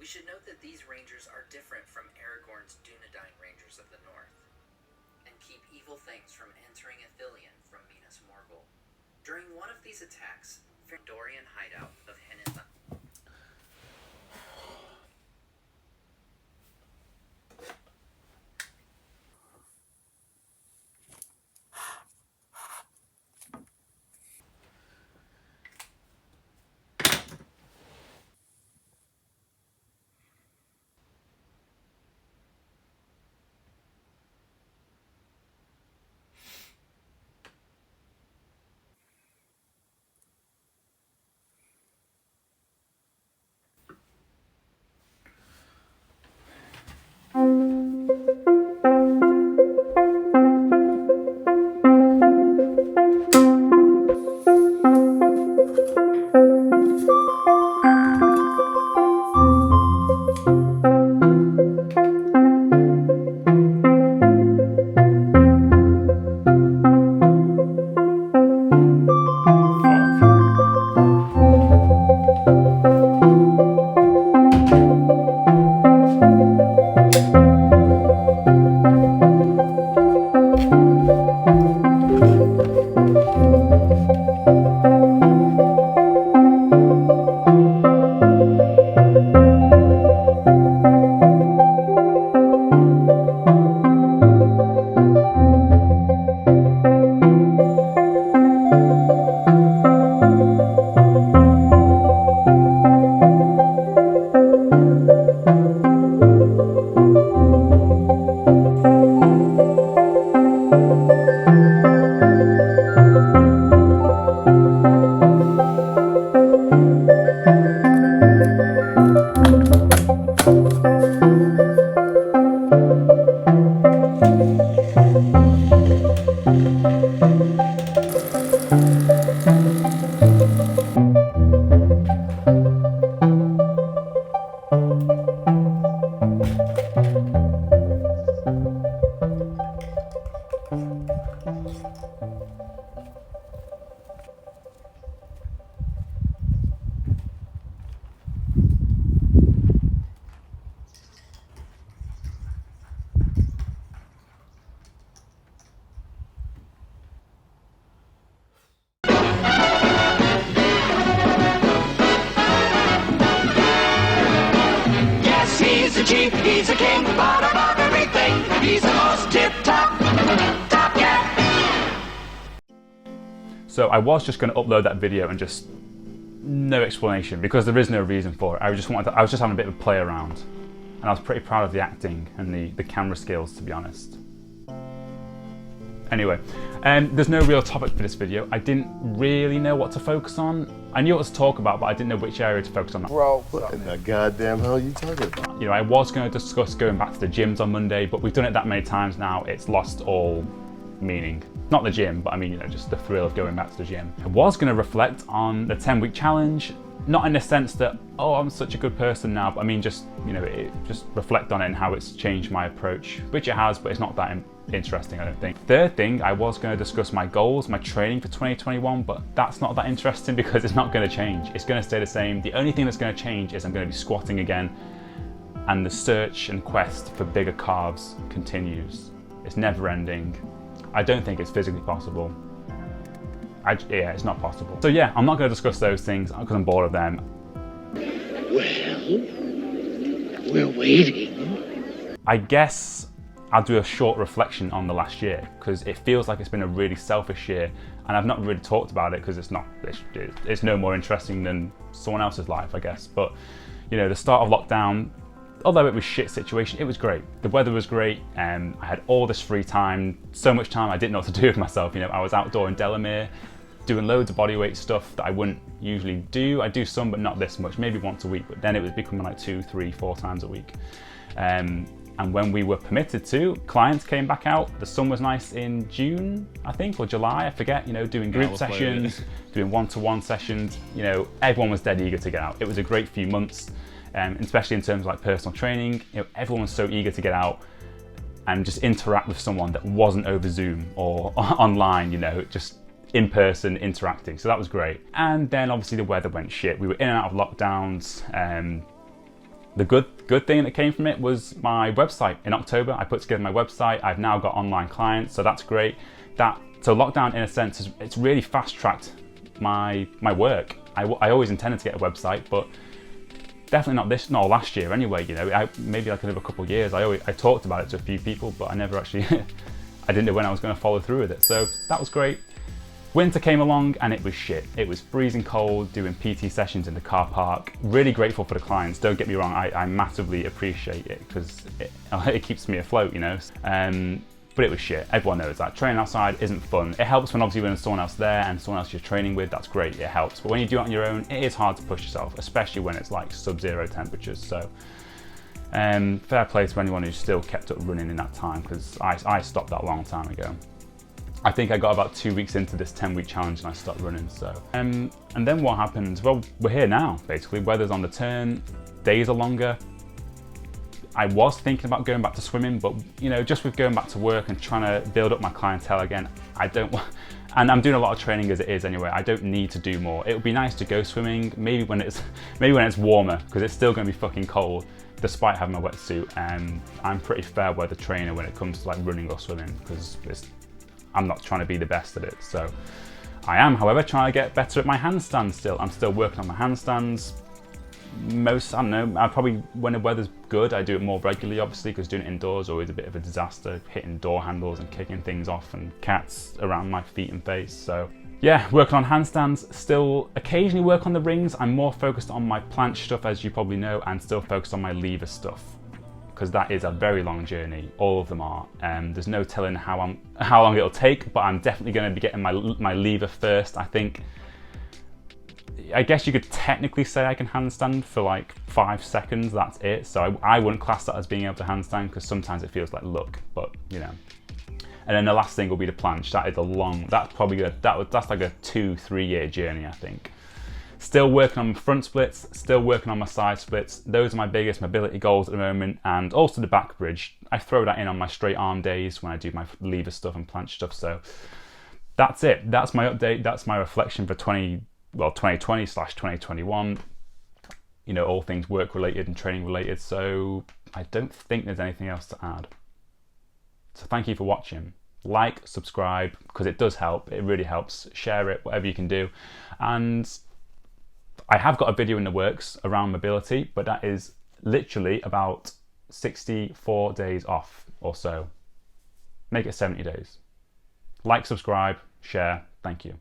We should note that these rangers are different from Aragorn's Dunedain rangers of the north, and keep evil things from entering Ithilien from Minas Morgul. During one of these attacks, Dorian hideout of Henenla. He's a king, but above everything, he's the most tip-top, top cat. So I was just going to upload that video and just no explanation because there is no reason for it. I was just having a bit of a play around, and I was pretty proud of the acting and the camera skills, to be honest. Anyway, there's no real topic for this video. I didn't really know what to focus on. I knew what to talk about, but I didn't know which area to focus on. Bro, what in the goddamn hell are you talking about? You know, I was going to discuss going back to the gyms on Monday, but we've done it that many times now, it's lost all meaning. Not the gym, but I mean, you know, just the thrill of going back to the gym. I was going to reflect on the 10-week challenge, not in the sense that, oh, I'm such a good person now, but I mean, just, you know, just reflect on it and how it's changed my approach, which it has, but it's not that interesting, I don't think. Third thing, I was going to discuss my goals, my training for 2021, but that's not that interesting because it's not going to change. It's going to stay the same. The only thing that's going to change is I'm going to be squatting again, and the search and quest for bigger calves continues. It's never ending. I don't think it's physically possible. Yeah, it's not possible. So yeah, I'm not going to discuss those things because I'm bored of them. Well, we're waiting. I guess I'll do a short reflection on the last year because it feels like it's been a really selfish year, and I've not really talked about it because it's no more interesting than someone else's life, I guess. But you know, the start of lockdown, although it was a shit situation, it was great. The weather was great, and I had all this free time, so much time I didn't know what to do with myself. You know, I was outdoor in Delamere doing loads of bodyweight stuff that I wouldn't usually do. I do some, but not this much, maybe once a week, but then it was becoming like 2, 3, 4 times a week. And when we were permitted to, clients came back out. The sun was nice in June, I think, or July, I forget, you know, doing group sessions, doing one-to-one sessions. You know, everyone was dead eager to get out. It was a great few months, especially in terms of like personal training. You know, everyone was so eager to get out and just interact with someone that wasn't over Zoom or online, you know, just in person interacting. So that was great. And then obviously the weather went shit. We were in and out of lockdowns. The good thing that came from it was my website. In October, I put together my website. I've now got online clients, so that's great. So lockdown, in a sense, it's really fast-tracked my work. I always intended to get a website, but definitely not last year anyway. You know, maybe like another couple of years. I talked about it to a few people, but I never actually, I didn't know when I was going to follow through with it. So that was great. Winter came along and it was shit. It was freezing cold, doing PT sessions in the car park. Really grateful for the clients, don't get me wrong, I massively appreciate it because it keeps me afloat, you know. But it was shit, everyone knows that. Training outside isn't fun. It helps when obviously when there's someone else there and someone else you're training with, that's great, it helps. But when you do it on your own, it is hard to push yourself, especially when it's like sub-zero temperatures. So fair play to anyone who's still kept up running in that time, because I stopped that a long time ago. I think I got about 2 weeks into this 10-week challenge and I stopped running, so. And then what happened? Well, we're here now, basically. Weather's on the turn, days are longer. I was thinking about going back to swimming, but you know, just with going back to work and trying to build up my clientele again, I don't want, and I'm doing a lot of training as it is anyway, I don't need to do more. It would be nice to go swimming, maybe when it's warmer, because it's still gonna be fucking cold, despite having my wetsuit. And I'm pretty fair weather trainer when it comes to like running or swimming, because I'm not trying to be the best at it. So I am, however, trying to get better at my handstands still. I'm still working on my handstands. I don't know, I probably, when the weather's good, I do it more regularly, obviously, because doing it indoors is always a bit of a disaster, hitting door handles and kicking things off and cats around my feet and face. So yeah, working on handstands, still occasionally work on the rings. I'm more focused on my planche stuff, as you probably know, and still focused on my lever stuff, because that is a very long journey. All of them are. There's no telling how long it'll take, but I'm definitely going to be getting my lever first. I guess you could technically say I can handstand for like 5 seconds, that's it. So I wouldn't class that as being able to handstand, because sometimes it feels like luck, but you know. And then the last thing will be the planche. That is that's like a 2-3 year journey, I think. Still working on my front splits, still working on my side splits. Those are my biggest mobility goals at the moment, and also the back bridge. I throw that in on my straight arm days when I do my lever stuff and planche stuff. So that's it. That's my update. That's my reflection for 2020/2021. You know, all things work related and training related. So I don't think there's anything else to add. So thank you for watching. Like, subscribe, because it does help. It really helps. Share it, whatever you can do. And I have got a video in the works around mobility, but that is literally about 64 days off or so. Make it 70 days. Like, subscribe, share. Thank you.